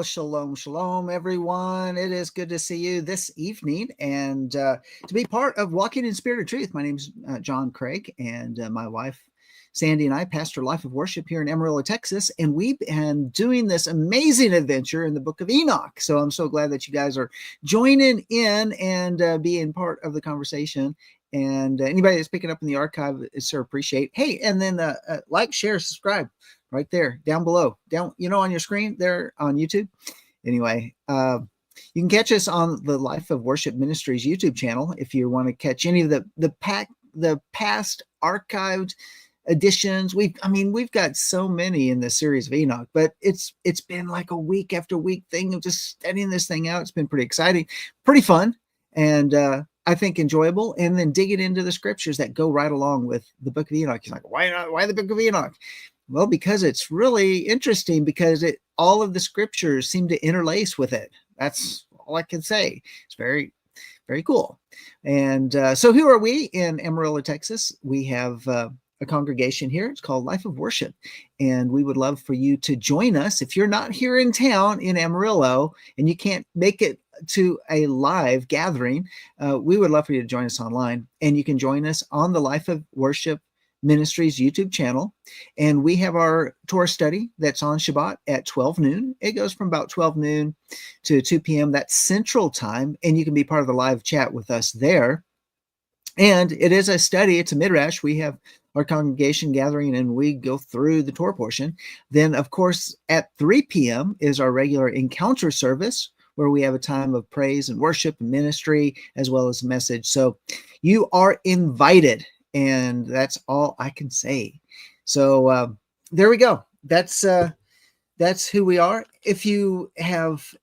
Shalom, shalom, everyone. It is good to see you this evening and to be part of Walking in Spirit of Truth. My name's John Craig, and my wife, Sandi, and I pastor Life of Worship here in Amarillo, Texas, and we've been doing this amazing adventure in the book of Enoch. So I'm so glad that you guys are joining in and being part of the conversation. And anybody that's picking up in the archive, I sure appreciate. Hey, and then like, share, subscribe. Right there, down below, down, on your screen there on YouTube. Anyway, you can catch us on the Life of Worship Ministries YouTube channel if you want to catch any of the past archived editions. We've got so many in the series of Enoch, but it's been like a week after week thing of just studying this thing out. It's been pretty exciting, pretty fun, and I think enjoyable. And then digging into the scriptures that go right along with the book of Enoch. He's like, why the book of Enoch? Well, because it's really interesting, because all of the scriptures seem to interlace with it. That's all I can say. It's very, very cool. And so who are we in Amarillo, Texas? We have a congregation here. It's called Life of Worship. And we would love for you to join us. If you're not here in town in Amarillo and you can't make it to a live gathering, we would love for you to join us online. And you can join us on the Life of Worship Ministries YouTube channel, and we have our Torah study that's on Shabbat at 12 noon. It goes from about 12 noon to 2 p.m. That's Central Time, and you can be part of the live chat with us there. And it is a study. It's a midrash. We have our congregation gathering, and we go through the Torah portion. Then, of course, at 3 p.m. is our regular encounter service, where we have a time of praise and worship and ministry, as well as a message. So you are invited. And that's all I can say. So there we go. That's who we are. If you have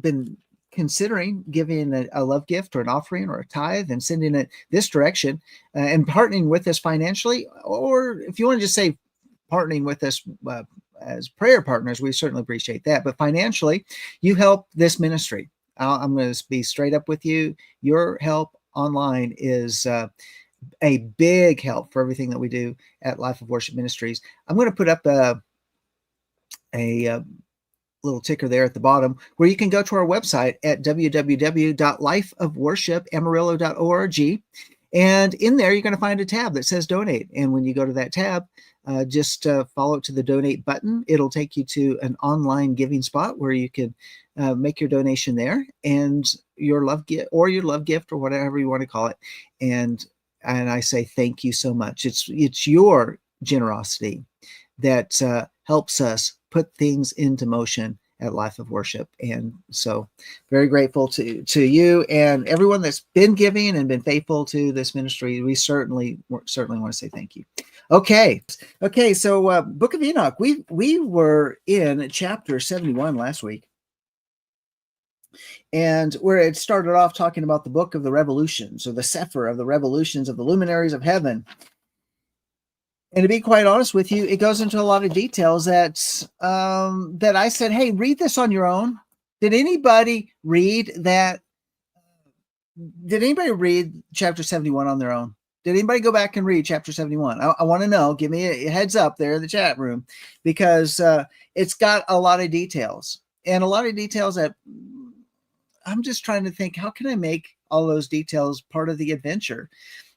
been considering giving a love gift or an offering or a tithe and sending it this direction and partnering with us financially, or if you want to just say partnering with us as prayer partners, we certainly appreciate that. But financially, you help this ministry. I'm going to be straight up with you. Your help online is a big help for everything that we do at Life of Worship Ministries. I'm going to put up a little ticker there at the bottom where you can go to our website at www.lifeofworshipamarillo.org. And in there, you're going to find a tab that says donate. And when you go to that tab, just follow it to the donate button. It'll take you to an online giving spot where you can make your donation there, and your love gift or whatever you want to call it. And I say thank you so much. It's your generosity that helps us put things into motion at Life of Worship. And so very grateful to you and everyone that's been giving and been faithful to this ministry. We certainly want to say thank you. Okay. So Book of Enoch, we were in chapter 71 last week. And where it started off talking about the book of the revolutions, or the Sefer of the revolutions of the luminaries of heaven. And to be quite honest with you, it goes into a lot of details that I said, hey, read this on your own. Did anybody read that? Did anybody read chapter 71 on their own? Did anybody go back and read chapter 71? I want to know. Give me a heads up there in the chat room, because it's got a lot of details, and a lot of details that I'm just trying to think, how can I make all those details part of the adventure?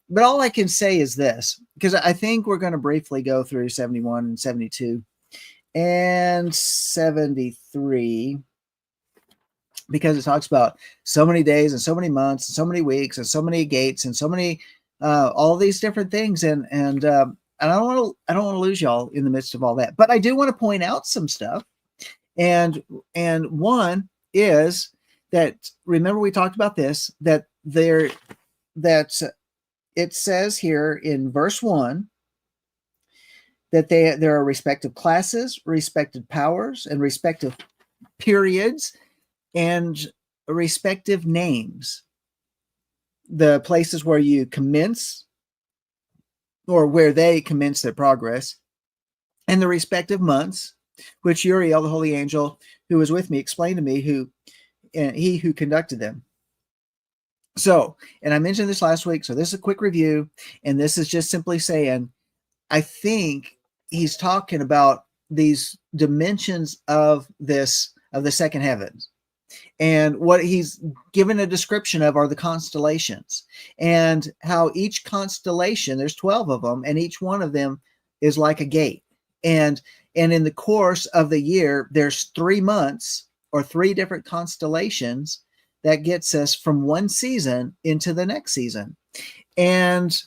But all I can say is this, because I think we're going to briefly go through 71 and 72 and 73, because it talks about so many days and so many months and so many weeks and so many gates and so many all these different things. And I don't want to lose y'all in the midst of all that. But I do want to point out some stuff. And one is that, remember we talked about this, that it says here in verse 1 that there are respective classes, respective powers, and respective periods, and respective names. The places where you commence, or where they commence their progress, and the respective months, which Uriel, the holy angel who was with me, explained to me, he who conducted them. So, and I mentioned this last week, so this is a quick review, and this is just simply saying, I think he's talking about these dimensions of this of the second heavens. And what he's given a description of are the constellations, and how each constellation, there's 12 of them, and each one of them is like a gate. And in the course of the year, there's 3 months or 3 different constellations that gets us from one season into the next season. And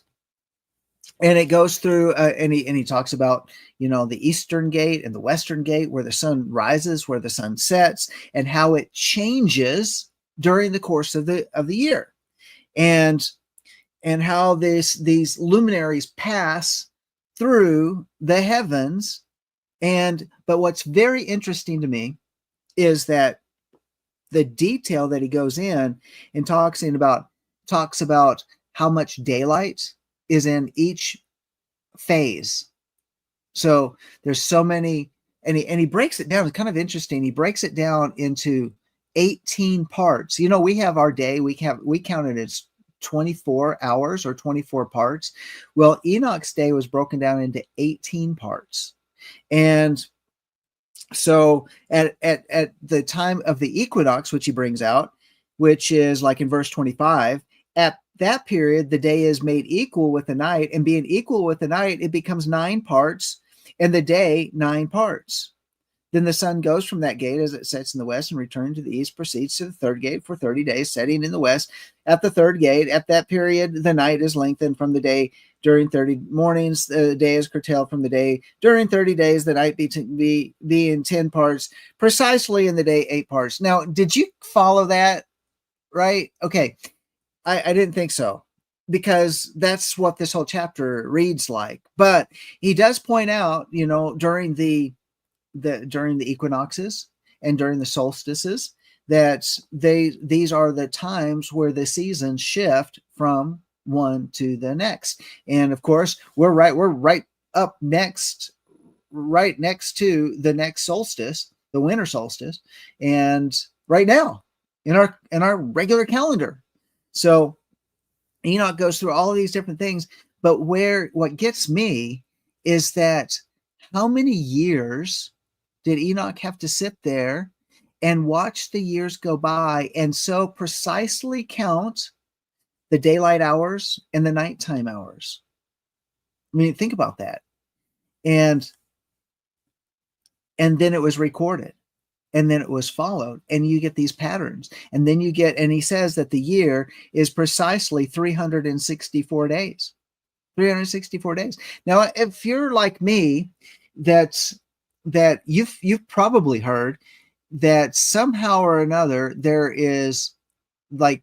it goes through and he talks about, the eastern gate and the western gate, where the sun rises, where the sun sets, and how it changes during the course of the year, and how these luminaries pass through the heavens. But what's very interesting to me is that the detail that he goes in and talks about how much daylight is in each phase. So there's so many, and he breaks it down. It's kind of interesting. He breaks it down into 18 parts. We have our day, we count it as 24 hours or 24 parts. Well, Enoch's day was broken down into 18 parts. And so at the time of the equinox, which he brings out, which is like in verse 25, at that period, the day is made equal with the night, and being equal with the night, it becomes 9 parts, and the day 9 parts. Then the sun goes from that gate as it sets in the west, and returning to the east, proceeds to the third gate for 30 days, setting in the west. At the third gate, at that period, the night is lengthened from the day. During 30 mornings, the day is curtailed from the day. During 30 days, the night be in 10 parts, precisely in the day 8 parts. Now, did you follow that? Right? Okay. I didn't think so, because that's what this whole chapter reads like. But he does point out, during the equinoxes and during the solstices, that these are the times where the seasons shift from one to the next. And of course, we're right up next, right next to the next solstice, the winter solstice, and right now in our regular calendar. So Enoch goes through all of these different things, but what gets me is that how many years did Enoch have to sit there and watch the years go by, and so precisely count the daylight hours and the nighttime hours? I mean, think about that. And then it was recorded, and then it was followed, and you get these patterns. And then and he says that the year is precisely 364 days. 364 days. Now, if you're like me, that you've probably heard that somehow or another there is like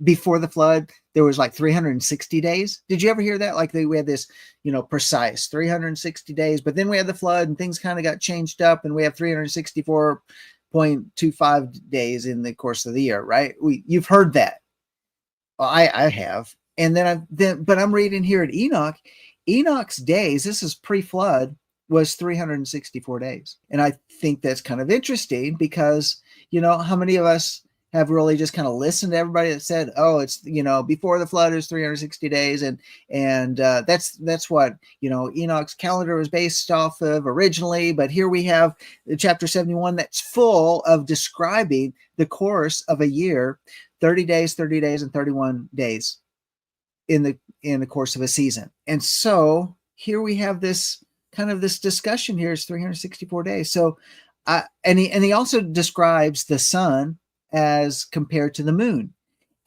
before the flood, there was like 360 days. Did you ever hear that? Like we had this, precise 360 days, but then we had the flood and things kind of got changed up, and we have 364.25 days in the course of the year, right? You've heard that. Well, I have. And but I'm reading here at Enoch. Enoch's days, this is pre-flood, was 364 days. And I think that's kind of interesting, because, how many of us have really just kind of listened to everybody that said, oh, it's, before the flood is 360 days. And that's what, Enoch's calendar was based off of originally. But here we have chapter 71 that's full of describing the course of a year, 30 days, and 31 days in the course of a season. And so here we have this discussion here is 364 days. So, and he also describes the sun as compared to the moon.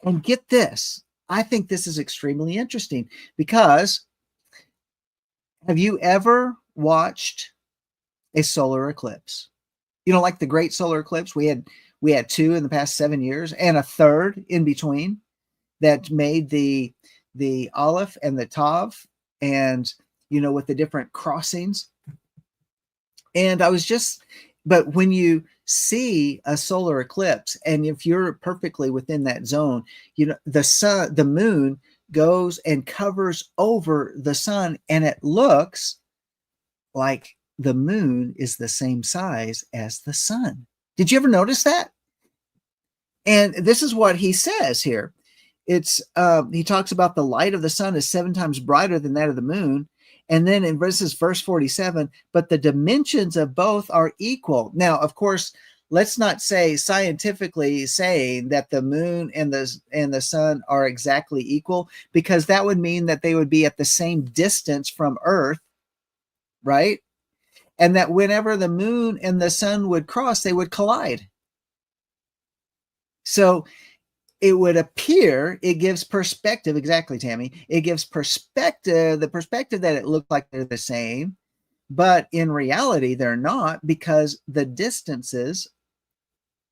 And get this, I think this is extremely interesting, because have you ever watched a solar eclipse? Like the great solar eclipse, we had 2 in the past 7 years, and a third in between that made the Aleph and the Tav, and with the different crossings. And but when you see a solar eclipse, and if you're perfectly within that zone, the moon goes and covers over the sun, and it looks like the moon is the same size as the sun. Did you ever notice that? And this is what he says here. He talks about the light of the sun is 7 times brighter than that of the moon. And then in verse 47, but the dimensions of both are equal. Now, of course, let's not say scientifically saying that the moon and the sun are exactly equal, because that would mean that they would be at the same distance from Earth, right? And that whenever the moon and the sun would cross, they would collide. So it would appear, it gives perspective, exactly, Tammy. It gives perspective, the perspective that it looked like they're the same, but in reality, they're not, because the distances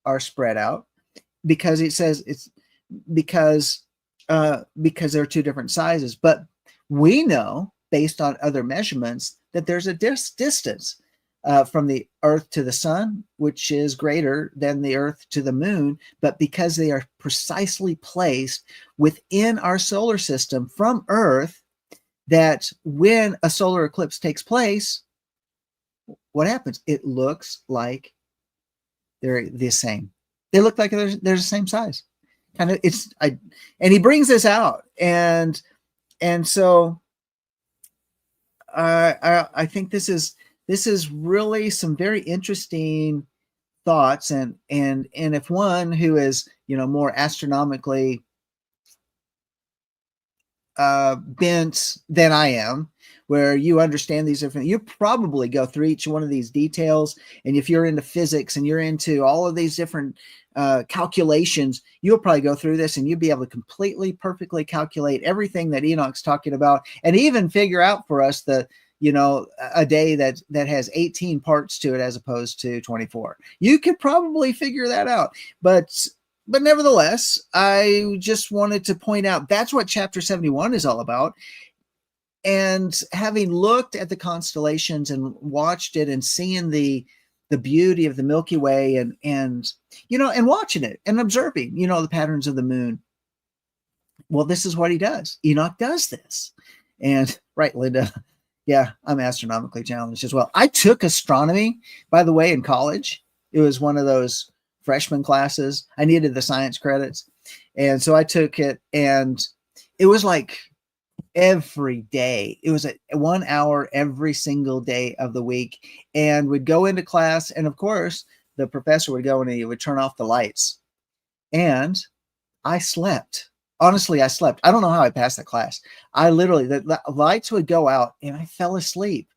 are spread out, because it says it's because they're two different sizes. But we know, based on other measurements, that there's a distance from the Earth to the sun, which is greater than the Earth to the moon. But because they are precisely placed within our solar system from Earth, that when a solar eclipse takes place, what happens? It looks like they're the same. They look like they're the same size. Kind of, and he brings this out, and so I think this is really some very interesting thoughts, and if one who is, more astronomically bent than I am, where you understand these different, you probably go through each one of these details. And if you're into physics and you're into all of these different calculations, you'll probably go through this and you'll be able to completely, perfectly calculate everything that Enoch's talking about, and even figure out for us a day that has 18 parts to it as opposed to 24. You could probably figure that out. But nevertheless, I just wanted to point out that's what chapter 71 is all about. And having looked at the constellations and watched it and seeing the beauty of the Milky Way, and watching it and observing, the patterns of the moon. Well, this is what he does. Enoch does this. And right, Linda. Yeah, I'm astronomically challenged as well. I took astronomy, by the way, in college. It was one of those freshman classes. I needed the science credits. And so I took it, and it was like every day. It was 1 hour every single day of the week. And we'd go into class, and of course, the professor would go and he would turn off the lights. And I slept. Honestly, I slept. I don't know how I passed that class. I literally, the lights would go out and I fell asleep.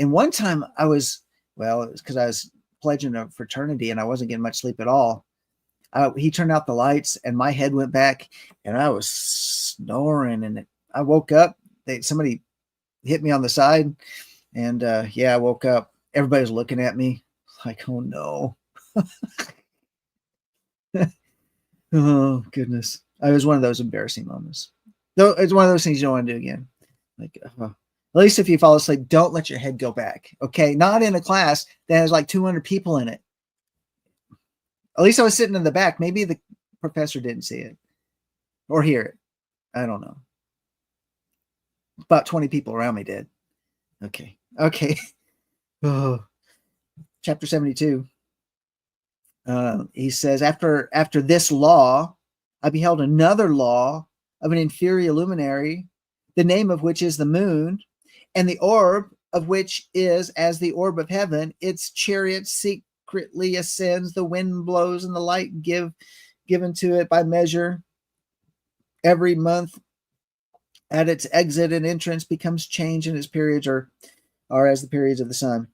And one time it was because I was pledging a fraternity and I wasn't getting much sleep at all. He turned out the lights and my head went back and I was snoring, and I woke up. Somebody hit me on the side, and I woke up. Everybody was looking at me like, oh no. Oh goodness. It was one of those embarrassing moments. Though it's one of those things you don't want to do again. Like, at least if you fall asleep, don't let your head go back. Okay. Not in a class that has like 200 people in it. At least I was sitting in the back. Maybe the professor didn't see it or hear it. I don't know. About 20 people around me did. Okay. Oh. Chapter 72. He says, after this law, I beheld another law of an inferior luminary, the name of which is the moon, and the orb of which is as the orb of heaven. Its chariot secretly ascends, the wind blows, and the light given to it by measure. Every month at its exit and entrance becomes changed, and its periods are as the periods of the sun.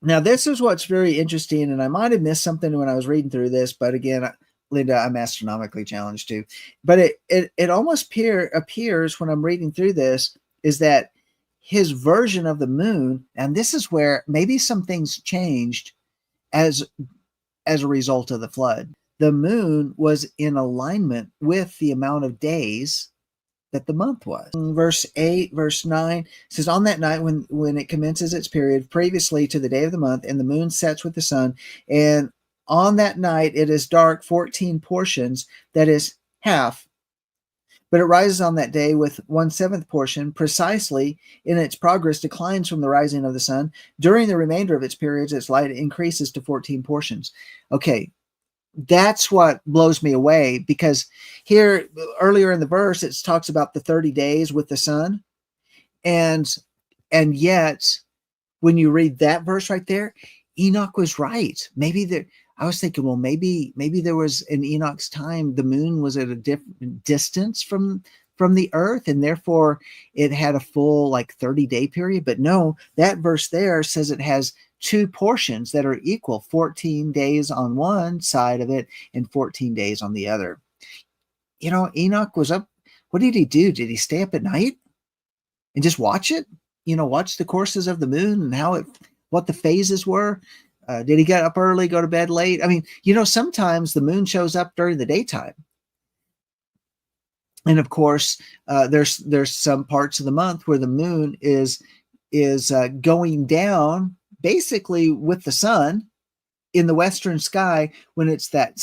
Now, this is what's very interesting, and I might have missed something when I was reading through this, but again, Linda, I'm astronomically challenged too. But it almost appears when I'm reading through this is that his version of the moon, and this is where maybe some things changed as a result of the flood. The moon was in alignment with the amount of days that the month was. Verse 8, verse 9 says, on that night when it commences its period, previously to the day of the month, and the moon sets with the sun, and on that night it is dark 14 portions, that is half. But it rises on that day with 1/7 portion, precisely in its progress declines from the rising of the sun. During the remainder of its periods, its light increases to 14 portions. Okay, that's what blows me away, because here earlier in the verse, it talks about the 30 days with the sun. And yet when you read that verse right there, Enoch was right. I was thinking, well, maybe there was in Enoch's time, the moon was at a different distance from the earth, and therefore it had a full like 30-day period. But no, that verse there says it has two portions that are equal, 14 days on one side of it and 14 days on the other. Enoch was up. What did he do? Did he stay up at night and just watch it? Watch the courses of the moon and what the phases were. Did he get up early, go to bed late? I mean, sometimes the moon shows up during the daytime. And of course, there's some parts of the month where the moon is going down basically with the sun in the western sky when it's that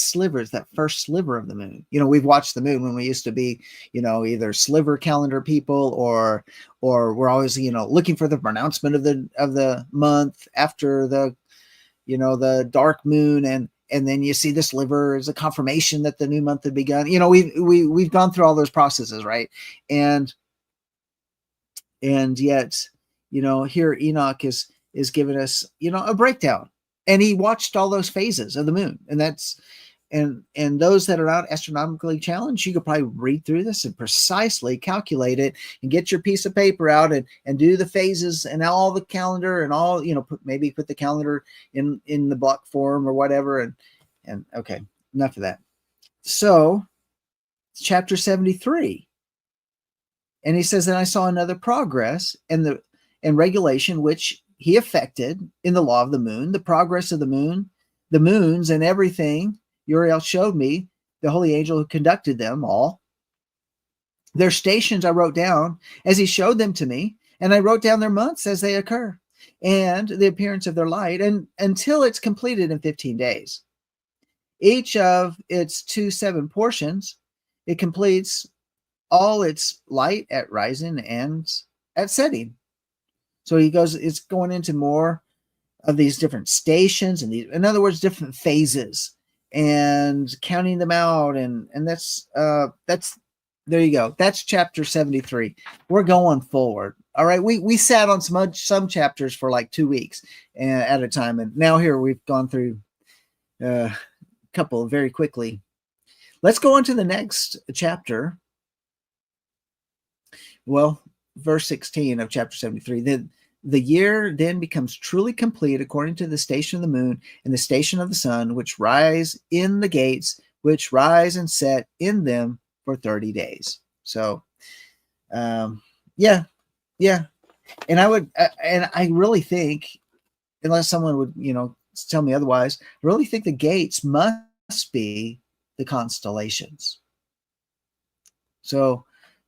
first sliver of the moon. We've watched the moon when we used to be, either sliver calendar people or we're always, looking for the pronouncement of the month after the dark moon, and then you see the sliver as a confirmation that the new month had begun. We've gone through all those processes, right? And yet, here Enoch is giving us, a breakdown, and he watched all those phases of the moon, and those that are not astronomically challenged, you could probably read through this and precisely calculate it and get your piece of paper out and do the phases and all the calendar and all, maybe put the calendar in the block form or whatever. And okay, enough of that. So chapter 73. And he says, "Then I saw another progress and regulation, which he effected in the law of the moon, the progress of the moon, the moons and everything. Uriel showed me, the holy angel who conducted them all. Their stations I wrote down as he showed them to me, and I wrote down their months as they occur, and the appearance of their light, and until it's completed in 15 days. Each of its 7 portions, it completes all its light at rising and at setting." So it's going into more of these different stations and in other words, different phases, and counting them out, and that's there you go. That's chapter 73. We're going forward. All right, we sat on some chapters for like 2 weeks at a time, and now here we've gone through a couple very quickly. Let's go on to the next chapter. Well, verse 16 of chapter 73. The year then becomes truly complete according to the station of the moon and the station of the sun, which rise in the gates, which rise and set in them for 30 days. So, yeah. And I really think, unless someone would, tell me otherwise, I really think the gates must be the constellations. So,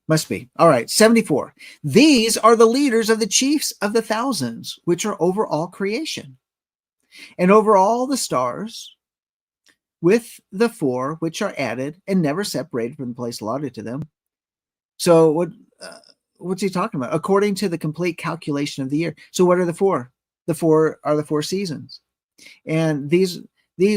must be. All right, 74. These are the leaders of the chiefs of the thousands, which are over all creation, and over all the stars, with the 4 which are added and never separated from the place allotted to them. So what's he talking about? According to the complete calculation of the year. So what are the 4? The 4 are the 4 seasons. And these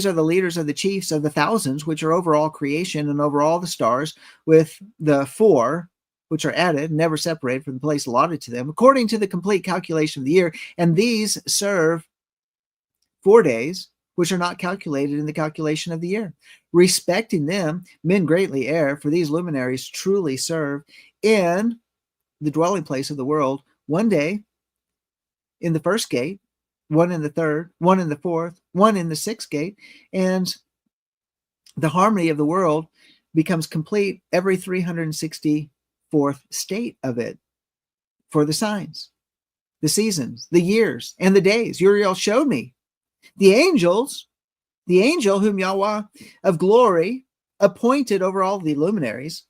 are the leaders of the chiefs of the thousands, which are over all creation and over all the stars, with the 4 which are added, never separated from the place allotted to them, according to the complete calculation of the year. And these serve 4 days, which are not calculated in the calculation of the year. Respecting them, men greatly err, for these luminaries truly serve in the dwelling place of the world 1 day in the first gate, 1 in the third, 1 in the fourth, 1 in the sixth gate, and the harmony of the world becomes complete every 364th state of it for the signs, the seasons, the years, and the days. Uriel showed me the angel whom Yahweh of glory appointed over all the luminaries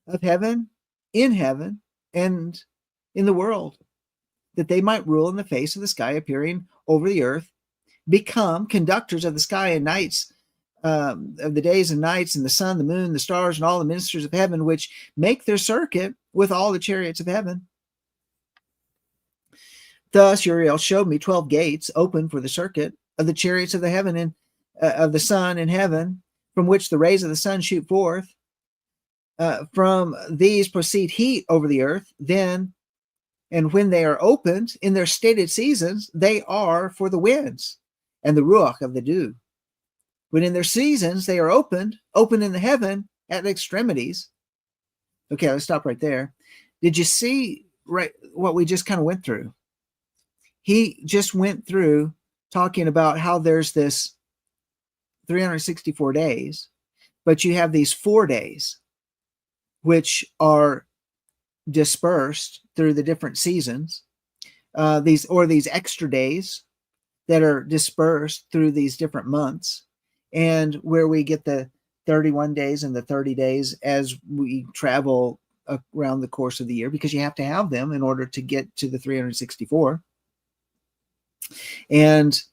of heaven, and in the world, that they might rule in the face of the sky, appearing over the earth, become conductors of the sky and nights, of the days and nights, and the sun, the moon, the stars, and all the ministers of heaven, which make their circuit with all the chariots of heaven. Thus Uriel showed me 12 gates open for the circuit of the chariots of the heaven and of the sun in heaven, from which the rays of the sun shoot forth. From these proceed heat over the earth. Then, and when they are opened in their stated seasons, they are for the winds, and the ruach of the dew. When in their seasons they are open in the heaven at the extremities. Okay, let's stop right there. Did you see what we just kind of went through? He just went through talking about how there's this 364 days, but you have these 4 days, which are dispersed through the different seasons, these extra days that are dispersed through these different months, and where we get the 31 days and the 30 days as we travel around the course of the year, because you have to have them in order to get to the 364, and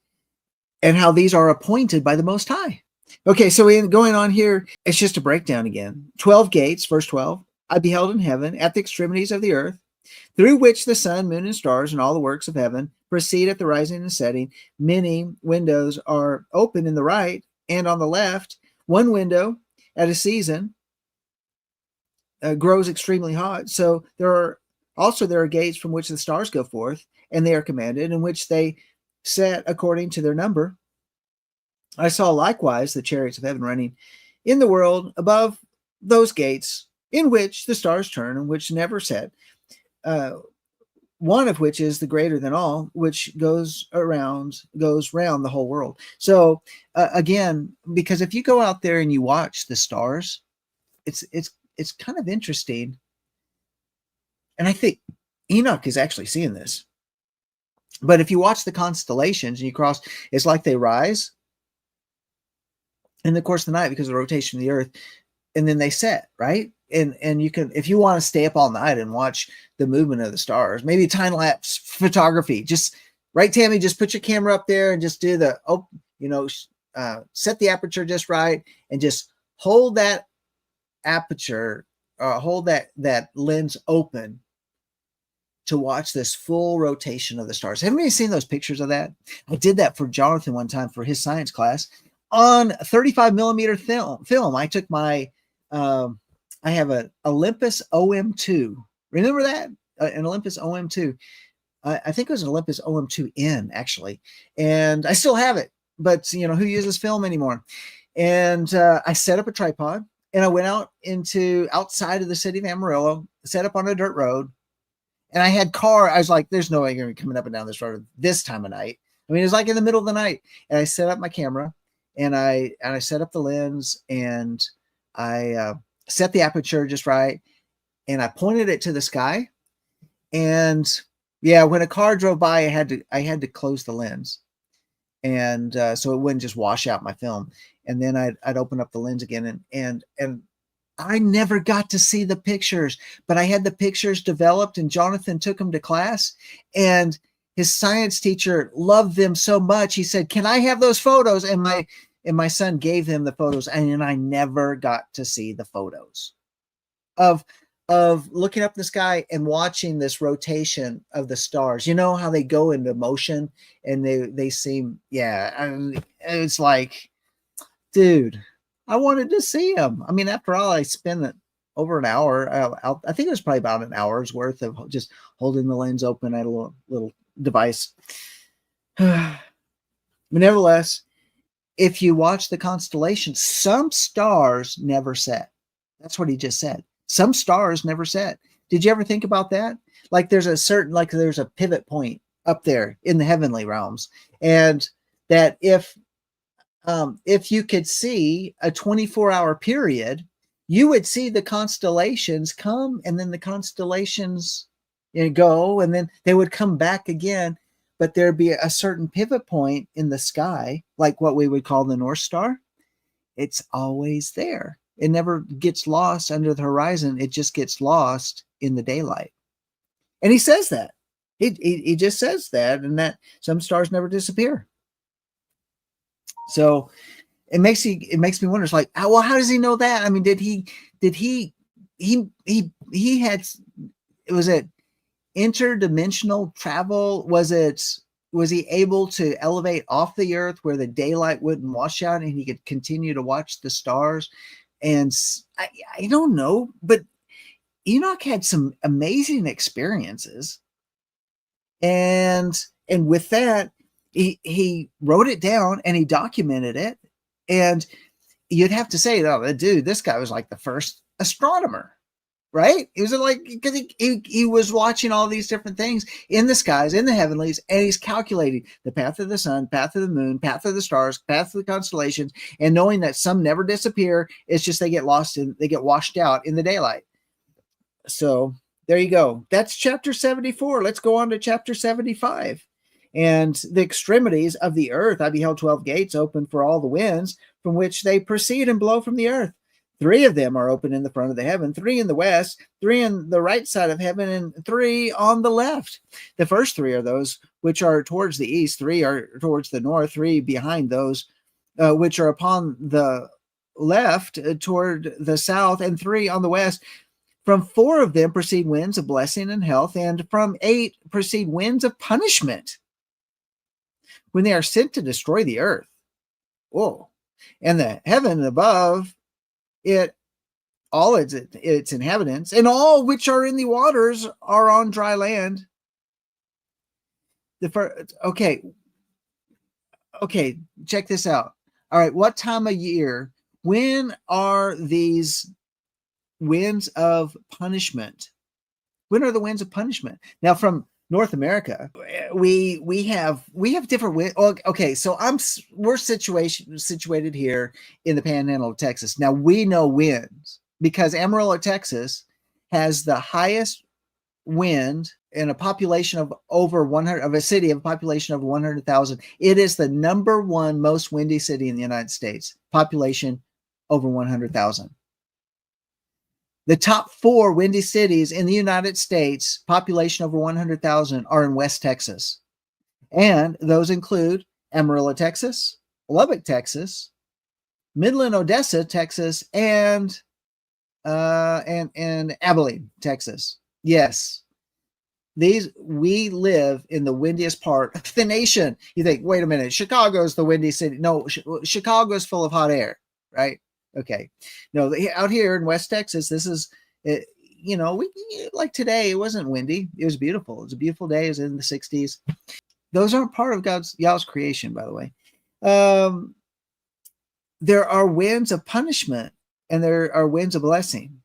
how these are appointed by the Most High. Okay, so going on here, it's just a breakdown again. 12 gates, verse 12. I beheld in heaven at the extremities of the earth, through which the sun, moon, and stars, and all the works of heaven proceed at the rising and setting. Many windows are open in the right and on the left. One window at a season grows extremely hot. So there are gates from which the stars go forth, and they are commanded, in which they set according to their number. I saw likewise the chariots of heaven running in the world above those gates, in which the stars turn, and which never set. One of which is the greater than all, which goes round the whole world. So again, because if you go out there and you watch the stars, it's kind of interesting. And I think Enoch is actually seeing this. But if you watch the constellations and you cross, it's like they rise in the course of the night because of the rotation of the earth, and then they set, right? And you can, if you want to stay up all night and watch the movement of the stars, maybe time-lapse photography, just right, Tammy, just put your camera up there and just do the, set the aperture just right, and just hold that aperture, hold that lens open to watch this full rotation of the stars. Haven't you seen those pictures of that? I did that for Jonathan one time for his science class on 35 millimeter film. I took my, I have an Olympus OM2. Remember that? An Olympus OM2. I think it was an Olympus OM2N actually. And I still have it, but who uses film anymore? And I set up a tripod and I went outside of the city of Amarillo, set up on a dirt road. And I had I was like, there's no way you're going to be coming up and down this road this time of night. I mean, it was like in the middle of the night. And I set up my camera and I set up the lens, and I set the aperture just right. And I pointed it to the sky. And yeah, when a car drove by, I had to close the lens. And so it wouldn't just wash out my film. And then I'd open up the lens again, and I never got to see the pictures, but I had the pictures developed, and Jonathan took them to class, and his science teacher loved them so much. He said, "Can I have those photos?" And my son gave him the photos, and I never got to see the photos of looking up the sky and watching this rotation of the stars. You know how they go into motion and they seem, it's like, dude, I wanted to see them. I mean, after all, I spent over an hour. I think it was probably about an hour's worth of just holding the lens open at a little device. But nevertheless, if you watch the constellations, some stars never set. That's what he just said. Some stars never set. Did you ever think about that? Like there's a pivot point up there in the heavenly realms, and that if you could see a 24-hour period, you would see the constellations come, and then the constellations go, and then they would come back again. But there'd be a certain pivot point in the sky, like what we would call the North Star. It's always there. It never gets lost under the horizon. It just gets lost in the daylight. And he says that. He just says that, and that some stars never disappear. So it makes me wonder. It's like, well, how does he know that? I mean, was it interdimensional travel? Was he able to elevate off the earth where the daylight wouldn't wash out and he could continue to watch the stars? And I don't know, but Enoch had some amazing experiences. And with that, He wrote it down and he documented it. And you'd have to say, oh, dude, this guy was like the first astronomer, right? It was like, because he was watching all these different things in the skies, in the heavenlies, and he's calculating the path of the sun, path of the moon, path of the stars, path of the constellations, and knowing that some never disappear. It's just they get lost and they get washed out in the daylight. So there you go. That's chapter 74. Let's go on to chapter 75. And the extremities of the earth, I beheld 12 gates open for all the winds, from which they proceed and blow from the earth. 3 of them are open in the front of the heaven, 3 in the west, 3 in the right side of heaven, and 3 on the left. The first 3 are those which are towards the east, 3 are towards the north, 3 behind those which are upon the left toward the south, and 3 on the west. From 4 of them proceed winds of blessing and health, and from 8 proceed winds of punishment, when they are sent to destroy the earth. Oh, and the heaven above it, all its inhabitants, and all which are in the waters are on dry land. Okay, check this out. All right, what time of year? When are these winds of punishment? When are the winds of punishment? Now, from North America, we have different winds. Okay, so we're situated here in the Panhandle of Texas. Now we know winds because Amarillo, Texas, has the highest wind in a population of over 100 of a city of a population of 100,000. It is the #1 most windy city in the United States. Population over 100,000. The top 4 windy cities in the United States, population over 100,000, are in West Texas. And those include Amarillo, Texas, Lubbock, Texas, Midland, Odessa, Texas, and Abilene, Texas. Yes. We live in the windiest part of the nation. You think, wait a minute, Chicago's the windy city. No, Chicago's full of hot air, right? Okay. No, out here in West Texas, this is, like today, it wasn't windy. It was beautiful. It was a beautiful day. It was in the 60s. Those aren't part of Yahweh's creation, by the way. There are winds of punishment and there are winds of blessing.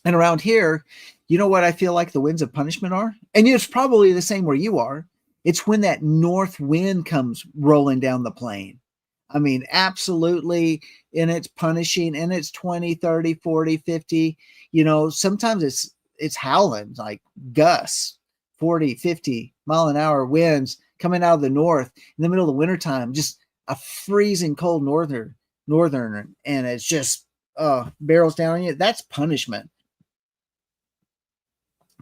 And around here, you know what I feel like the winds of punishment are? And it's probably the same where you are. It's when that north wind comes rolling down the plain. I mean, absolutely. And it's punishing, and it's 20, 30, 40, 50. Sometimes it's howling, like gusts, 40, 50 mile an hour winds coming out of the north in the middle of the wintertime, just a freezing cold northern, and it's just barrels down on you. That's punishment.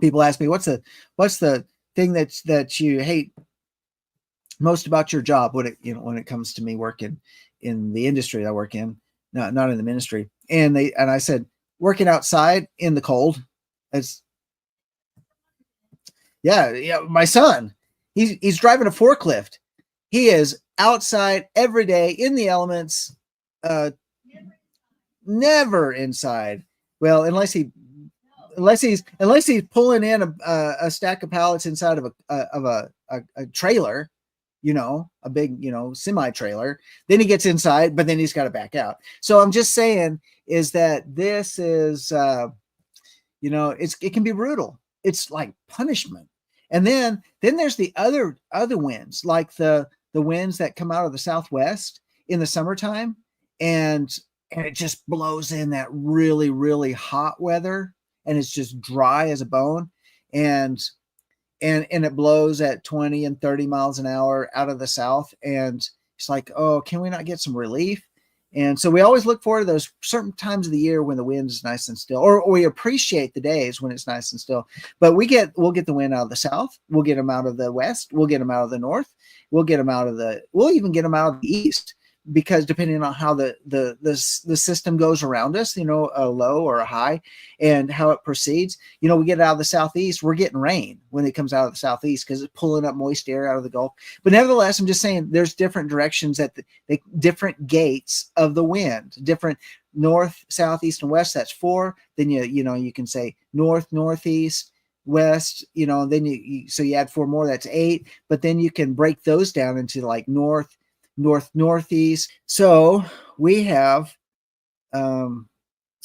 People ask me, what's the thing that you hate most about your job when it comes to me working in the industry I work in, not in the ministry. And I said, working outside in the cold. Yeah. My son, he's driving a forklift. He is outside every day in the elements, never inside. Well, unless he's pulling in a stack of pallets inside of a trailer, a big, semi trailer, then he gets inside, but then he's got to back out. So I'm just saying is that this is, it can be brutal. It's like punishment. And then there's the other winds, like the winds that come out of the southwest in the summertime, and it just blows in that really, really hot weather, and it's just dry as a bone, and it blows at 20 and 30 miles an hour out of the south, and it's like, oh, can we not get some relief? And so we always look forward to those certain times of the year when the wind is nice and still, or we appreciate the days when it's nice and still. But we'll get the wind out of the south. We'll get them out of the west. We'll get them out of the north. We'll even get them out of the east, because depending on how the system goes around us, a low or a high, and how it proceeds, we get it out of the southeast, we're getting rain when it comes out of the southeast because it's pulling up moist air out of the Gulf. But nevertheless, I'm just saying there's different directions at the different gates of the wind, different north, south, east, and west. That's 4. Then you can say north, northeast, west, then so you add 4 more, that's 8, but then you can break those down into like north, northeast. So we have, so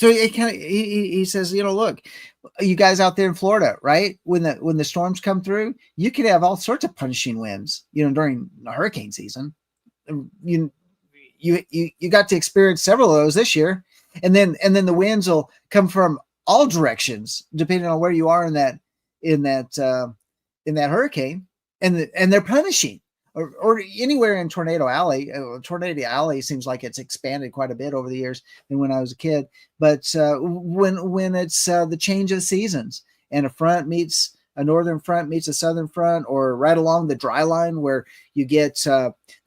it kind of, he says, look, you guys out there in Florida, right? When the storms come through, you could have all sorts of punishing winds, during the hurricane season. You got to experience several of those this year, and then the winds will come from all directions depending on where you are in that hurricane, and they're punishing, or anywhere in Tornado Alley. Tornado Alley seems like it's expanded quite a bit over the years than when I was a kid. But when it's the change of the seasons, and a northern front meets a southern front, or right along the dry line where you get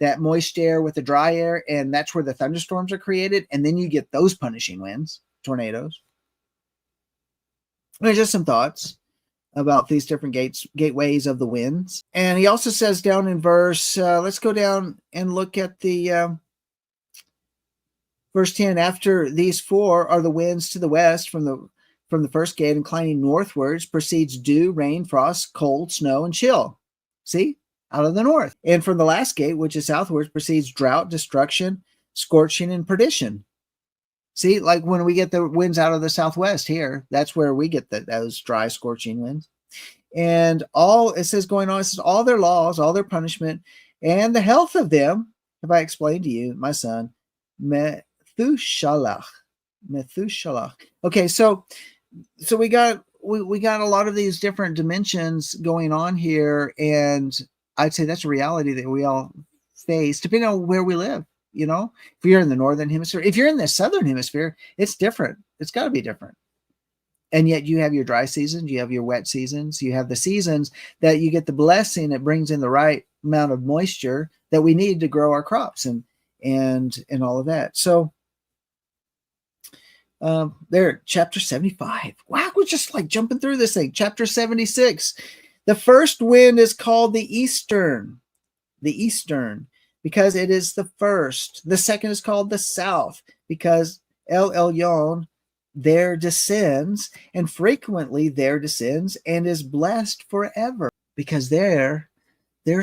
that moist air with the dry air, and that's where the thunderstorms are created, and then you get those punishing winds, tornadoes. There's just some thoughts about these different gateways of the winds. And he also says down in verse, let's go down and look at the verse 10. After these 4 are the winds to the west from the first gate, inclining northwards, proceeds dew, rain, frost, cold, snow, and chill. See? Out of the north. And from the last gate, which is southwards, proceeds drought, destruction, scorching, and perdition. See, like when we get the winds out of the southwest here, that's where we get those dry, scorching winds. And it says all their laws, all their punishment, and the health of them have I explained to you, my son, Methuselah. Okay, so we got a lot of these different dimensions going on here, and I'd say that's a reality that we all face, depending on where we live. If you're in the northern hemisphere, if you're in the southern hemisphere, it's different. It's got to be different. And yet you have your dry seasons, you have your wet seasons, you have the seasons that you get the blessing that brings in the right amount of moisture that we need to grow our crops and all of that. So there, chapter 75. Wow, we're just like jumping through this thing. Chapter 76. The first wind is called the eastern, because it is the first. The second is called the south, because El Elyon there descends, and frequently there descends, and is blessed forever. Because there's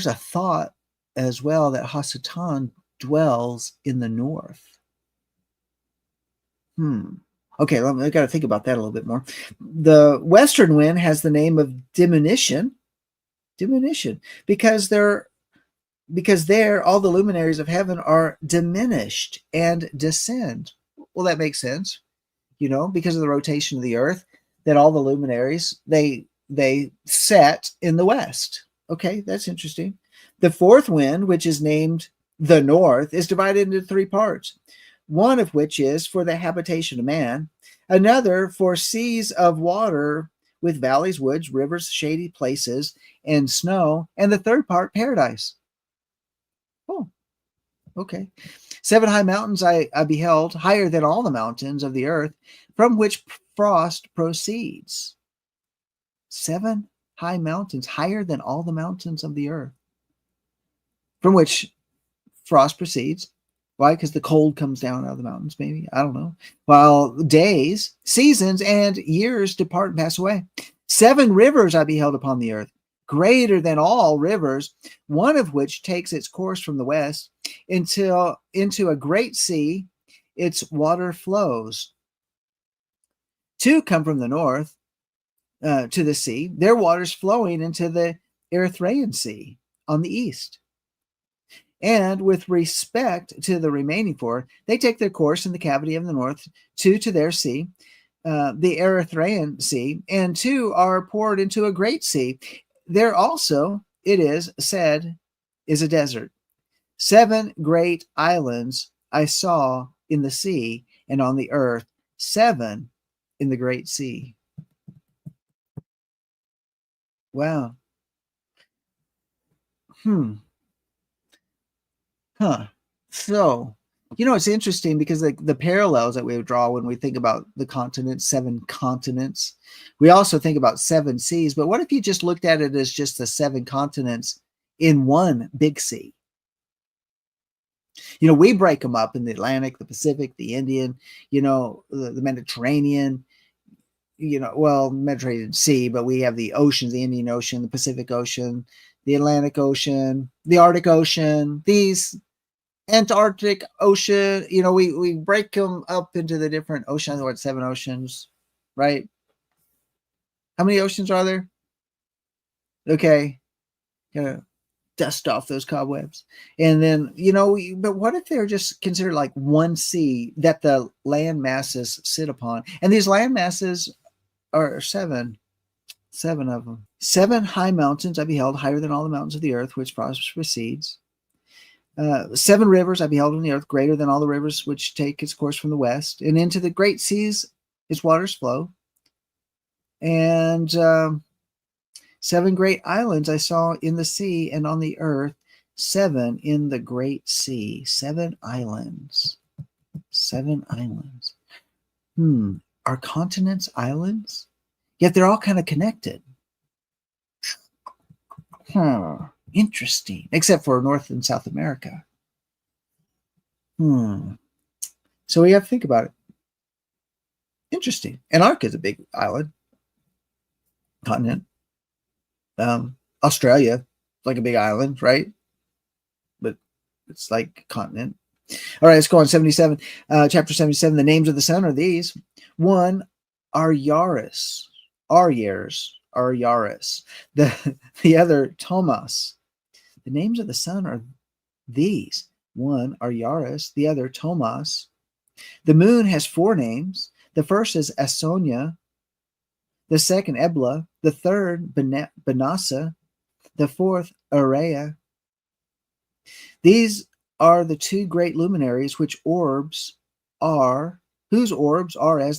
a thought as well that Hasatan dwells in the north. Okay, I got to think about that a little bit more. The western wind has the name of diminution, because there all the luminaries of heaven are diminished and descend. Well, that makes sense, because of the rotation of the earth, that all the luminaries, they set in the west. Okay, that's interesting. The fourth wind, which is named the north, is divided into 3 parts. One of which is for the habitation of man, another for seas of water with valleys, woods, rivers, shady places, and snow, and the third part, paradise. Oh, okay. 7 high mountains I beheld, higher than all the mountains of the earth, from which frost proceeds. 7 high mountains, higher than all the mountains of the earth, from which frost proceeds. Why? Because the cold comes down out of the mountains, maybe. I don't know. While days, seasons, and years depart and pass away. 7 rivers I beheld upon the earth, greater than all rivers, one of which takes its course from the west into a great sea, its water flows. 2 come from the north to the sea, their waters flowing into the Erythraean Sea on the east. And with respect to the remaining 4, they take their course in the cavity of the north, 2 to their sea, the Erythraean Sea, and 2 are poured into a great sea. There also, it is said, is a desert. 7 great islands I saw in the sea and on the earth, 7 in the great sea. Wow. So, it's interesting because the parallels that we would draw when we think about the continents, 7 continents, we also think about 7 seas. But what if you just looked at it as just the 7 continents in one big sea? We break them up in the Atlantic, the Pacific, the Indian, the Mediterranean, Mediterranean Sea, but we have the oceans, the Indian Ocean, the Pacific Ocean, the Atlantic Ocean, the Arctic Ocean, these Antarctic Ocean. We break them up into the different oceans. What, 7 oceans, right? How many oceans are there? Okay. Dust off those cobwebs. And then, but what if they're just considered like one sea that the land masses sit upon? And these land masses are 7 of them. 7 high mountains I beheld, higher than all the mountains of the earth, which proceeds. 7 rivers I beheld in the earth, greater than all the rivers which take its course from the west. And into the great seas its waters flow. And 7 great islands I saw in the sea and on the earth, 7 in the great sea. 7 islands. 7 islands. Are continents islands? Yet they're all kind of connected. Interesting. Except for North and South America. So we have to think about it. Interesting. Antarctica is a big island. Continent. Australia, like a big island, right? But it's like a continent. All right, let's go on. 77, chapter 77. The names of the sun are these: 1, Aryaris. The other, Thomas. The names of the sun are these: 1, Aryaris. The other, Thomas. The moon has 4 names. The first is Asonia. The second, Ebla. The third, Benassa. The fourth, Araya. These are the 2 great luminaries whose orbs are as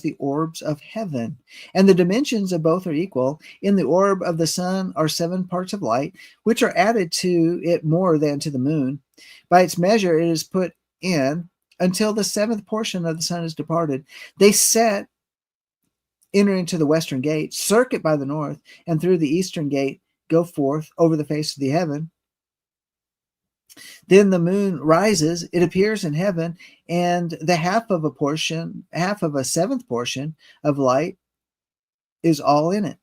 the orbs of heaven, and the dimensions of both are equal. In the orb of the sun are 7 parts of light, which are added to it more than to the moon. By its measure it is put in until the 7th portion of the sun is departed. They enter into the western gate, circuit by the north, and through the eastern gate go forth over the face of the heaven. Then the moon rises, it appears in heaven, and the half of a 7th portion of light is all in it.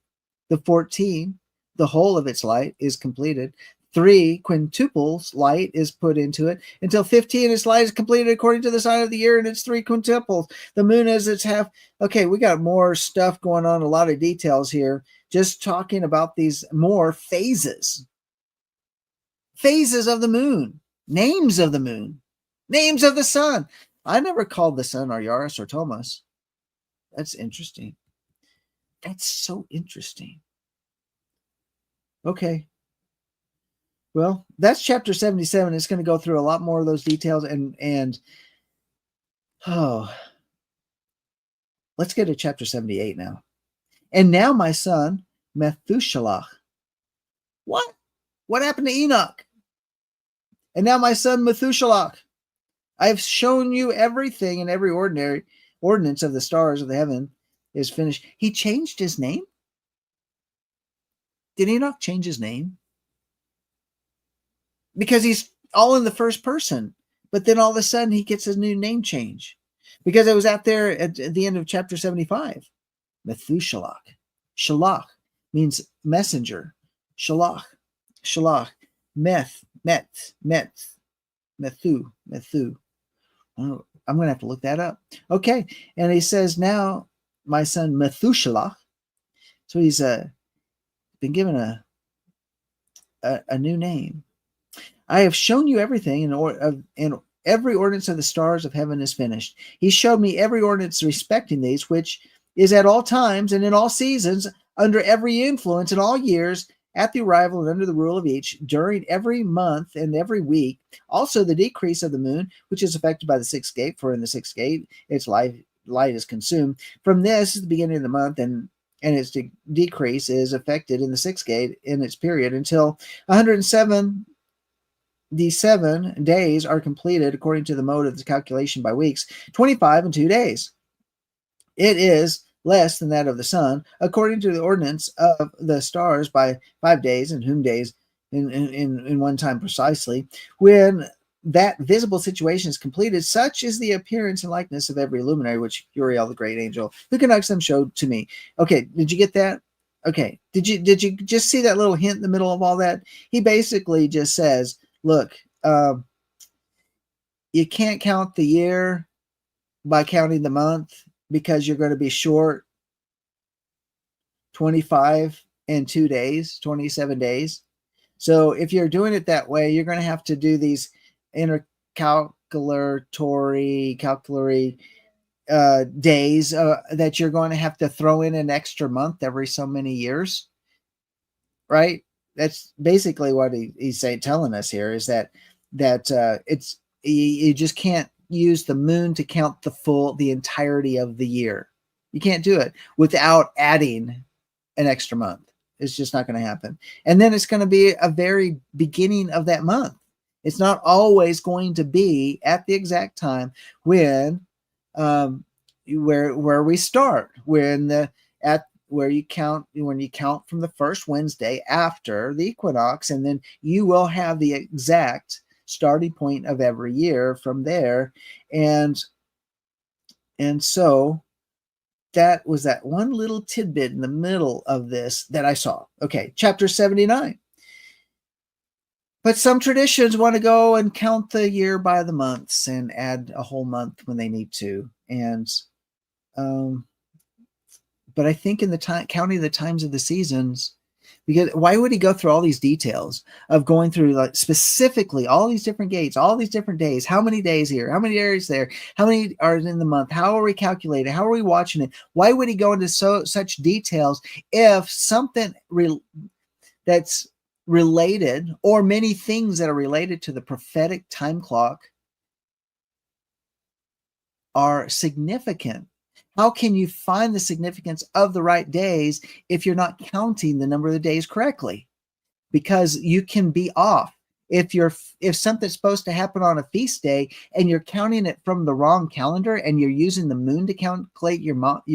The 14, the whole of its light is completed. 3 quintuples light is put into it until 15 its light is completed according to the sign of the year, and it's 3 quintuples. The moon is its half. Okay, we got more stuff going on, a lot of details here, just talking about these more phases of the moon, names of the moon, names of the sun. I never called the sun Aryaris or Thomas. That's interesting. That's so interesting. Okay. Well, that's chapter 77. It's going to go through a lot more of those details, and let's get to chapter 78 now. And now my son, Methuselah. What? What happened to Enoch? And now my son, Methuselah. I have shown you everything, and every ordinance of the stars of the heaven is finished. He changed his name? Did Enoch change his name? Because he's all in the first person, but then all of a sudden he gets a new name change, because it was out there at the end of chapter 75. Methuselah. Shalach means messenger. Shalach. Methu. Oh, I'm going to have to look that up. Okay. And he says, now my son Methuselah. So he's been given a new name. I have shown you everything, and every ordinance of the stars of heaven is finished. He showed me every ordinance respecting these, which is at all times and in all seasons, under every influence, in all years, at the arrival and under the rule of each, during every month and every week. Also the decrease of the moon, which is affected by the 6th gate, for in the 6th gate its light is consumed. From this is the beginning of the month, and its decrease is affected in the 6th gate in its period, until 107 days are completed according to the mode of the calculation by weeks, 25 and 2 days. It is less than that of the sun, according to the ordinance of the stars, by 5 days, and whom days in one time precisely, when that visible situation is completed, such is the appearance and likeness of every luminary, which Uriel, the great angel, who conducts them, showed to me. Okay, did you get that? Okay, did you just see that little hint in the middle of all that? He basically just says, look, you can't count the year by counting the month, because you're going to be short 25 and 2 days, 27 days. So if you're doing it that way, you're going to have to do these calculatory days that you're going to have to throw in an extra month every so many years, right? That's basically what he's telling us here, is that it's you just can't use the moon to count the entirety of the year. You can't do it without adding an extra month. It's just not going to happen. And then it's going to be a very beginning of that month. It's not always going to be at the exact time when where we start, when you count from the first Wednesday after the equinox, and then you will have the exact starting point of every year from there. And so that was that one little tidbit in the middle of this that I saw. Okay, chapter 79. But some traditions want to go and count the year by the months and add a whole month when they need to. And but I think in the time counting the times of the seasons, because why would he go through all these details of going through like specifically all these different gates, all these different days, how many days here, how many days there, how many are in the month, how are we calculating, how are we watching it? Why would he go into such details if something that's related, or many things that are related to the prophetic time clock, are significant? How can you find the significance of the right days if you're not counting the number of the days correctly? Because you can be off. If something's supposed to happen on a feast day and you're counting it from the wrong calendar, and you're using the moon to calculate your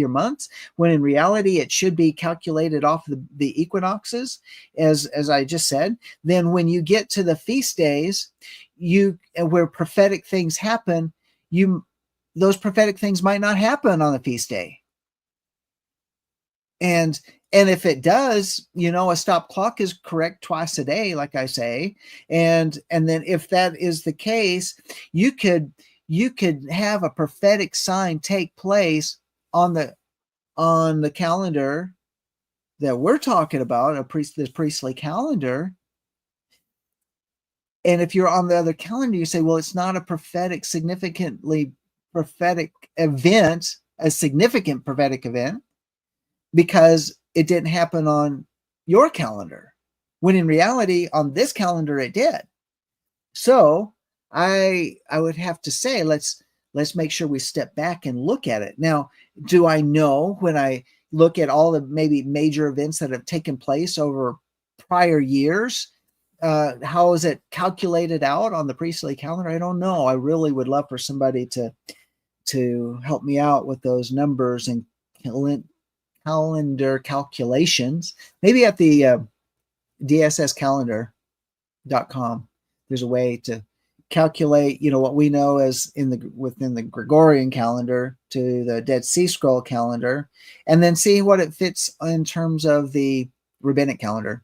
months, when in reality it should be calculated off the equinoxes, as I just said, then when you get to the feast days, where prophetic things happen, those prophetic things might not happen on the feast day. And if it does, a stop clock is correct twice a day, like I say. And then if that is the case, you could have a prophetic sign take place on the calendar that we're talking about, this priestly calendar. And if you're on the other calendar, you say, well, it's not a significant prophetic event, because it didn't happen on your calendar, when in reality on this calendar it did. So I would have to say, let's make sure we step back and look at it. Now, do I know, when I look at all the maybe major events that have taken place over prior years, how is it calculated out on the priestly calendar? I don't know. I really would love for somebody to help me out with those numbers and calendar calculations. Maybe at the dsscalendar.com, there's a way to calculate, what we know as within the Gregorian calendar to the Dead Sea Scroll calendar, and then see what it fits in terms of the rabbinic calendar,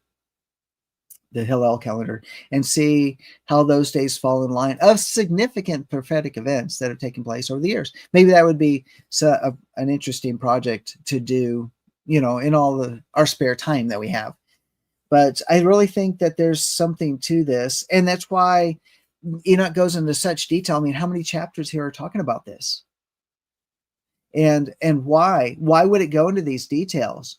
the Hillel calendar, and see how those days fall in line of significant prophetic events that have taken place over the years. Maybe that would be an interesting project to do, in all our spare time that we have. But I really think that there's something to this, and that's why Enoch goes into such detail. I mean, how many chapters here are talking about this? And why would it go into these details?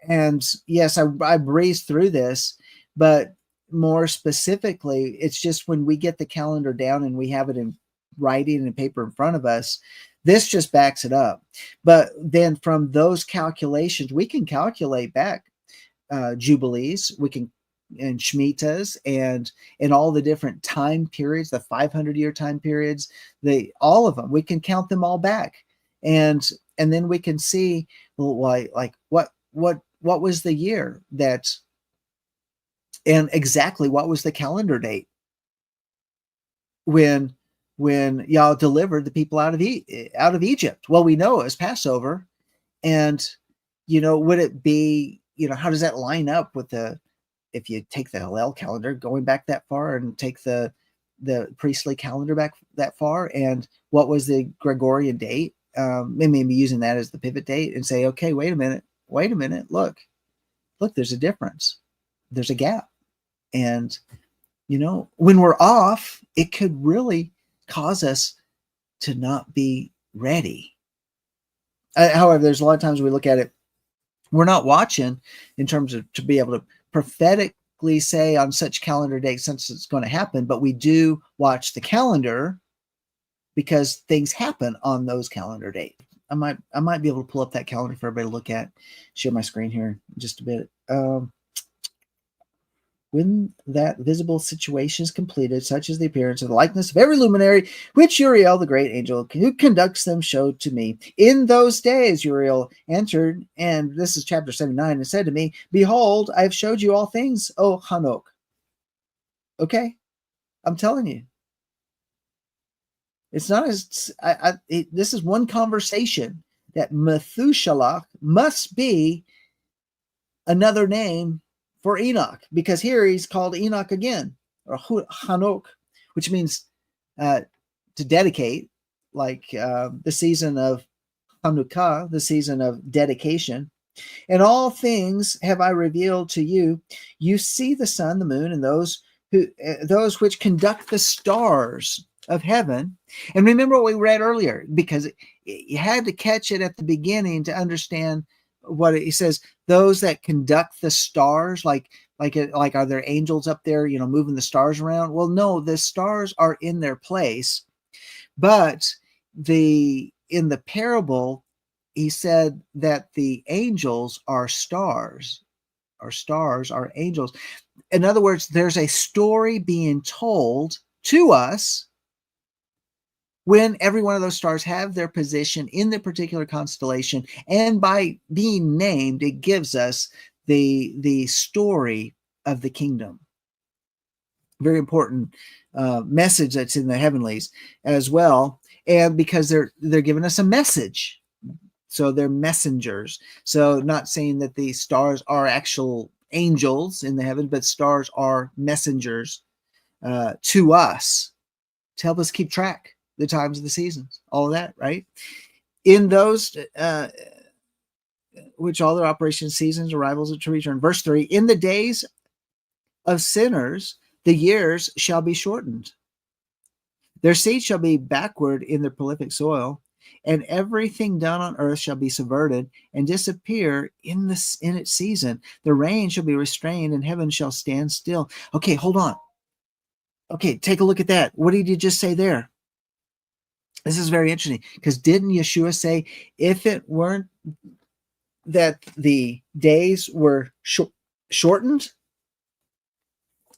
And yes, I breezed through this, but more specifically, it's just when we get the calendar down and we have it in writing and paper in front of us, this just backs it up. But then from those calculations, we can calculate back jubilees, and shemitahs, and all the different time periods, the 500-year time periods, all of them, we can count them all back, and then we can see, well, why, like what was the year that, and exactly what was the calendar date. when Yah delivered the people out of Egypt. Well, we know it was Passover, and would it be, how does that line up with if you take the Hillel calendar going back that far and take the priestly calendar back that far, and what was the Gregorian date? Maybe using that as the pivot date and say, okay, wait a minute, look, there's a difference, there's a gap, and when we're off, it could really cause us to not be ready. However, there's a lot of times we look at it, we're not watching in terms of to be able to prophetically say on such calendar dates since it's going to happen, but we do watch the calendar because things happen on those calendar dates. I might be able to pull up that calendar for everybody to look at. Share my screen here in just a bit. When that visible situation is completed, such as the appearance of the likeness of every luminary, which Uriel, the great angel who conducts them, showed to me. In those days, Uriel entered, and this is chapter 79, and said to me, behold, I have showed you all things, O Enoch. Okay? I'm telling you. It's not as, this is one conversation that Methuselah must be another name for Enoch, because here he's called Enoch again, or Enoch, which means to dedicate, like the season of Hanukkah, the season of dedication. And all things have I revealed to you. You see the sun, the moon, and those which conduct the stars of heaven. And remember what we read earlier, because you had to catch it at the beginning to understand what he says. Those that conduct the stars, like are there angels up there, moving the stars around? Well, no, the stars are in their place, but in the parable, he said that the angels are stars, are angels. In other words, there's a story being told to us when every one of those stars have their position in the particular constellation, and by being named, it gives us the story of the kingdom. Very important message that's in the heavenlies as well, and because they're giving us a message, so they're messengers. So not saying that the stars are actual angels in the heaven, but stars are messengers to us to help us keep track the times of the seasons, all of that, right? In those which all their operations, seasons, arrivals to return. Verse 3, in the days of sinners, the years shall be shortened. Their seed shall be backward in their prolific soil, and everything done on earth shall be subverted and disappear in its season. The rain shall be restrained, and heaven shall stand still. Okay, hold on. Okay, take a look at that. What did you just say there? This is very interesting, because didn't Yeshua say, if it weren't that the days were shortened,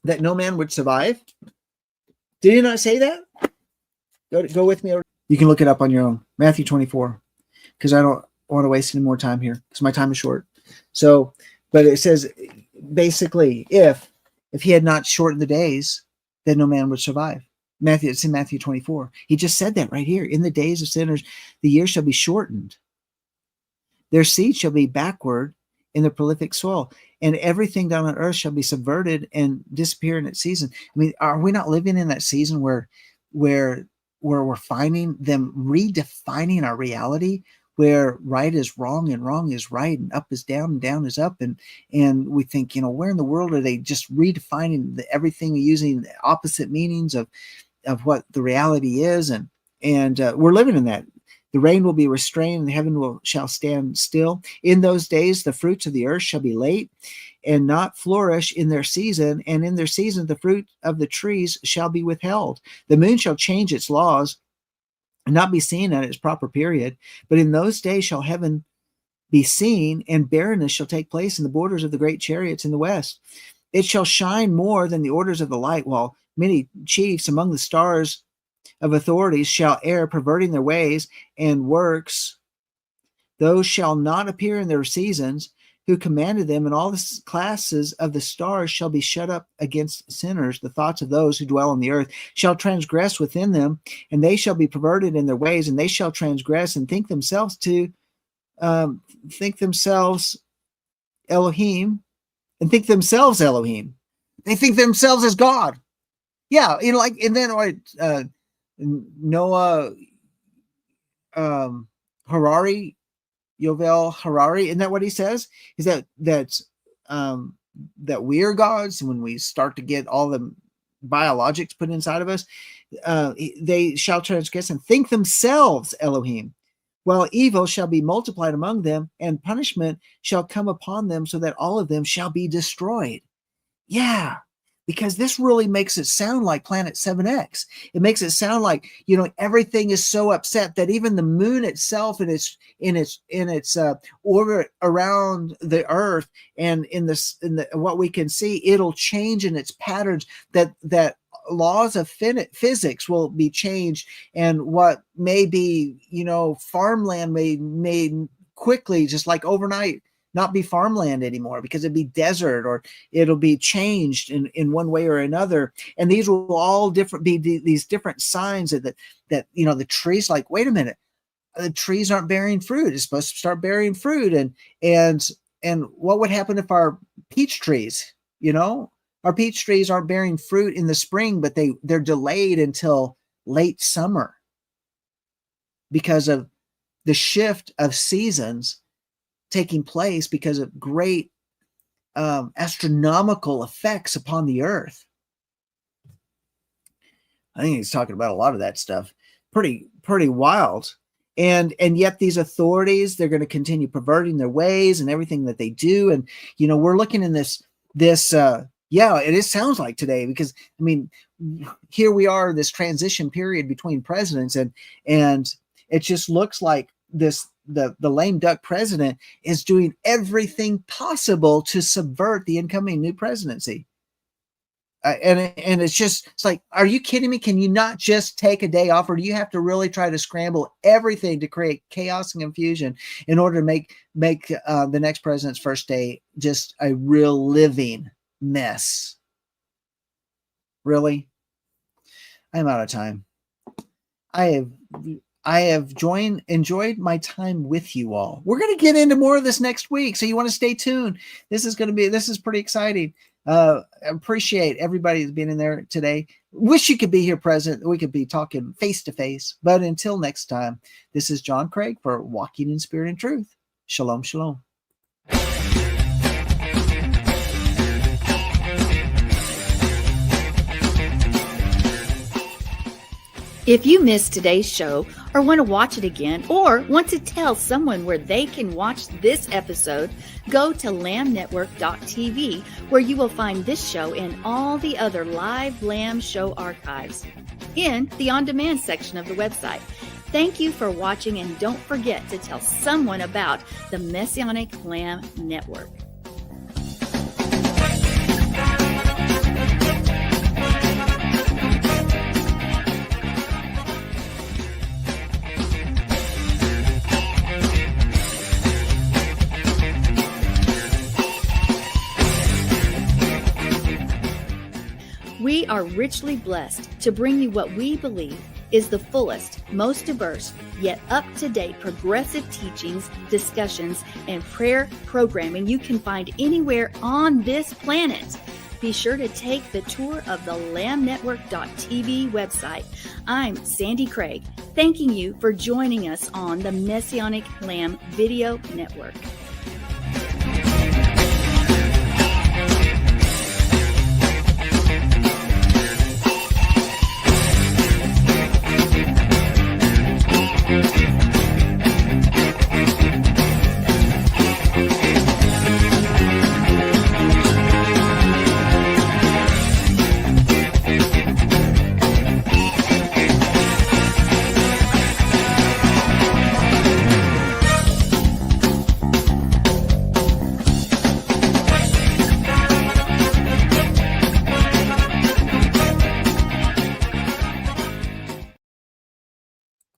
that no man would survive? Did he not say that? Go with me. You can look it up on your own. Matthew 24, because I don't want to waste any more time here, because my time is short. So, but it says, basically, if he had not shortened the days, then no man would survive. It's in Matthew 24. He just said that right here. In the days of sinners, the years shall be shortened. Their seed shall be backward in the prolific soil, and everything down on earth shall be subverted and disappear in its season. I mean, are we not living in that season where we're finding them redefining our reality, where right is wrong and wrong is right, and up is down and down is up, and we think, where in the world are they just redefining everything, using the opposite meanings of what the reality is, and we're living in that. The rain will be restrained, and the heaven shall stand still. In those days, the fruits of the earth shall be late and not flourish in their season, and in their season the fruit of the trees shall be withheld. The moon shall change its laws and not be seen at its proper period. But in those days shall heaven be seen, and barrenness shall take place in the borders of the great chariots in the west. It shall shine more than the orders of the light, while many chiefs among the stars of authorities shall err, perverting their ways and works. Those shall not appear in their seasons, who commanded them, and all the classes of the stars shall be shut up against sinners. The thoughts of those who dwell on the earth shall transgress within them, and they shall be perverted in their ways, and they shall transgress and think themselves Elohim, and think themselves Elohim. They think themselves as God. Yeah, like, and then Noah Harari, Yovel Harari, isn't that what he says? Is that we are gods when we start to get all the biologics put inside of us? They shall transgress and think themselves Elohim. Well, evil shall be multiplied among them, and punishment shall come upon them, so that all of them shall be destroyed. Yeah, because this really makes it sound like Planet 7X. It makes it sound like, everything is so upset that even the moon itself in its orbit around the earth, and in what we can see, it'll change in its patterns, that laws of physics will be changed, and what may be, farmland may quickly, just like overnight, not be farmland anymore, because it'd be desert, or it'll be changed in one way or another. And these will all be these different signs that the trees, like, wait a minute, the trees aren't bearing fruit. It's supposed to start bearing fruit. And what would happen if our peach trees, our peach trees aren't bearing fruit in the spring, but they're delayed until late summer because of the shift of seasons taking place, because of great astronomical effects upon the earth. I think he's talking about a lot of that stuff. Pretty wild. And yet these authorities, they're going to continue perverting their ways and everything that they do. And, we're looking in this, it sounds like today, because, here we are, this transition period between presidents, and it just looks like the lame duck president is doing everything possible to subvert the incoming new presidency. And it's like, are you kidding me? Can you not just take a day off, or do you have to really try to scramble everything to create chaos and confusion in order to make the next president's first day just a real living mess? Really? I'm out of time. I have enjoyed my time with you all. We're going to get into more of this next week, so you want to stay tuned. This is pretty exciting. Appreciate everybody that's been in there today. Wish you could be here present. We could be talking face to face. But until next time, this is John Craig for Walking in Spirit and Truth. Shalom, shalom. If you missed today's show, or want to watch it again, or want to tell someone where they can watch this episode, go to lamnetwork.tv, where you will find this show and all the other live Lamb show archives in the on-demand section of the website. Thank you for watching, and don't forget to tell someone about the Messianic Lamb Network. We are richly blessed to bring you what we believe is the fullest, most diverse, yet up-to-date progressive teachings, discussions, and prayer programming you can find anywhere on this planet. Be sure to take the tour of the lamnetwork.tv website. I'm Sandi Craig, thanking you for joining us on the Messianic Lamb Video Network.